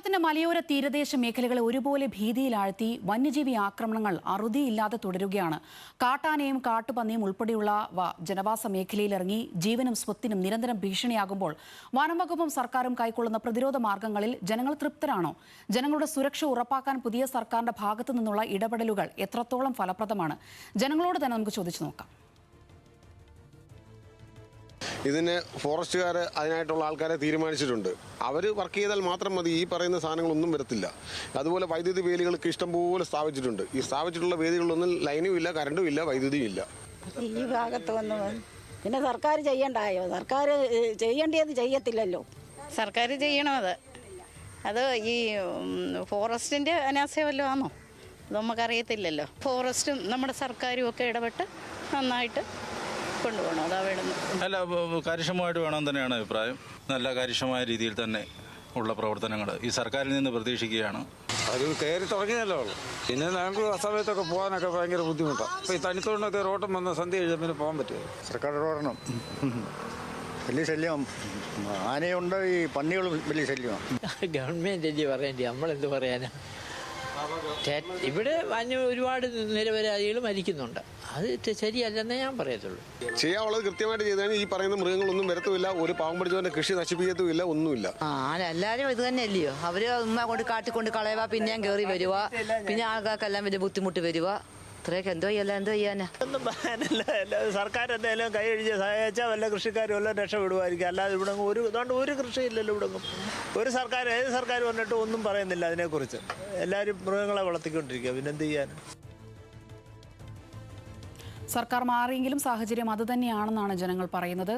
കേരളത്തിന്റെ മലയോര തീരദേശ മേഖലകളെ ഒരുപോലെ ഭീതിയിലാഴ്ത്തി വന്യജീവി ആക്രമണങ്ങൾ അറുതിയില്ലാതെ തുടരുകയാണ്. കാട്ടാനയും കാട്ടുപന്നിയും ഉൾപ്പെടെയുള്ളവ ജനവാസ മേഖലയിലിറങ്ങി ജീവനും സ്വത്തിനും നിരന്തരം ഭീഷണിയാകുമ്പോൾ വനംവകുപ്പും സർക്കാരും കൈക്കൊള്ളുന്ന പ്രതിരോധ മാർഗങ്ങളിൽ ജനങ്ങൾ തൃപ്തരാണോ? ജനങ്ങളുടെ സുരക്ഷ ഉറപ്പാക്കാൻ പുതിയ സർക്കാരിന്റെ ഭാഗത്തു നിന്നുള്ള ഇടപെടലുകൾ എത്രത്തോളം ഫലപ്രദമാണ്? ജനങ്ങളോട് തന്നെ നമുക്ക് ചോദിച്ചു നോക്കാം. ഇതിന് ഫോറസ്റ്റുകാർ അതിനായിട്ടുള്ള ആൾക്കാരെ തീരുമാനിച്ചിട്ടുണ്ട്. അവർ വർക്ക് ചെയ്താൽ മാത്രം മതി, ഈ പറയുന്ന സാധനങ്ങളൊന്നും വരത്തില്ല. അതുപോലെ വൈദ്യുതി വേലികൾക്ക് ഇഷ്ടംപോലെ സ്ഥാപിച്ചിട്ടുണ്ട്. ഈ സ്ഥാപിച്ചിട്ടുള്ള വേദികളിലൊന്നും ലൈനും ഇല്ല, കറണ്ടും ഇല്ല, വൈദ്യുതിയും ഇല്ല. ഈ ഭാഗത്ത് വന്ന് പിന്നെ സർക്കാർ ചെയ്യണ്ടായോ? സർക്കാർ ചെയ്യേണ്ടത് ചെയ്യത്തില്ലല്ലോ. സർക്കാർ ചെയ്യണം. അത് ഈ ഫോറസ്റ്റിൻ്റെ അനാസ്ഥ വല്ലതും ആണോ? അത് നമുക്കറിയത്തില്ലല്ലോ. ഫോറസ്റ്റും നമ്മുടെ സർക്കാരും ഒക്കെ ഇടപെട്ട് നന്നായിട്ട് കൊണ്ടുപോകണം. അതാ വേണമെന്ന്. അല്ല, കാര്യക്ഷമമായിട്ട് വേണം തന്നെയാണ് അഭിപ്രായം. നല്ല കാര്യക്ഷമമായ രീതിയിൽ തന്നെ ഉള്ള പ്രവർത്തനങ്ങൾ ഈ സർക്കാരിൽ നിന്ന് പ്രതീക്ഷിക്കുകയാണ്. അത് കയറി തുടങ്ങിയല്ലോ. പിന്നെ ഞങ്ങൾക്ക് ആ സമയത്തൊക്കെ പോകാനൊക്കെ ഭയങ്കര ബുദ്ധിമുട്ടാണ്. ഇപ്പോൾ ഈ തനിത്തോണ്ടൊക്കെ റോട്ടം വന്ന സന്ധ്യ കഴിഞ്ഞാൽ പിന്നെ പോകാൻ പറ്റുമോ? സർക്കാർ ഇടപെടണം. വലിയ ശല്യം ആനയുണ്ട്, ഈ പന്നികളും വലിയ ശല്യമാണ്. ഗവൺമെൻറ് അല്ലേ പറയേണ്ടി, നമ്മളെന്ത് പറയാനാ? ഇവിടെ ഒരുപാട് നിരപരാധികൾ മരിക്കുന്നുണ്ട്. അത് ശരിയല്ലെന്നേ ഞാൻ പറയത്തുള്ളൂ. ചെയ്യാനുള്ളത് കൃത്യമായിട്ട് ചെയ്താൽ ഈ പറയുന്ന മൃഗങ്ങളൊന്നും വരത്തുമില്ല, ഒരു പാവം പഠിച്ചവന്റെ കൃഷി നശിപ്പിക്കത്തുമില്ല, ഒന്നുമില്ല. എല്ലാവരും ഇത് തന്നെയല്ലയോ? അവര് ഉമ്മ കൊണ്ട് കാട്ടിക്കൊണ്ട് കളയുക, പിന്നെയും കയറി വരുക, പിന്നെ ആൾക്കാർക്കെല്ലാം വലിയ ബുദ്ധിമുട്ട് വരുക. ഇത്രയൊക്കെ എന്തോ ചെയ്യാനാ? ഒന്നും പറയാനില്ല. സർക്കാർ എന്തെങ്കിലും കൈ അഴിച്ച് സഹായിച്ചാൽ വല്ല കൃഷിക്കാരും എല്ലാം രക്ഷപ്പെടുമായിരിക്കും. അല്ലാതെ ഇവിടെ ഒരു കൃഷിയില്ലല്ലോ. ഇവിടെ ഏത് സർക്കാർ വന്നിട്ട് ഒന്നും പറയുന്നില്ല അതിനെക്കുറിച്ച്. എല്ലാവരും മൃഗങ്ങളെ വളർത്തിക്കൊണ്ടിരിക്കുക, പിന്നെന്ത് ചെയ്യാൻ? സർക്കാർ മാറിയെങ്കിലും സാഹചര്യം അതുതന്നെയാണെന്നാണ് ജനങ്ങൾ പറയുന്നത്.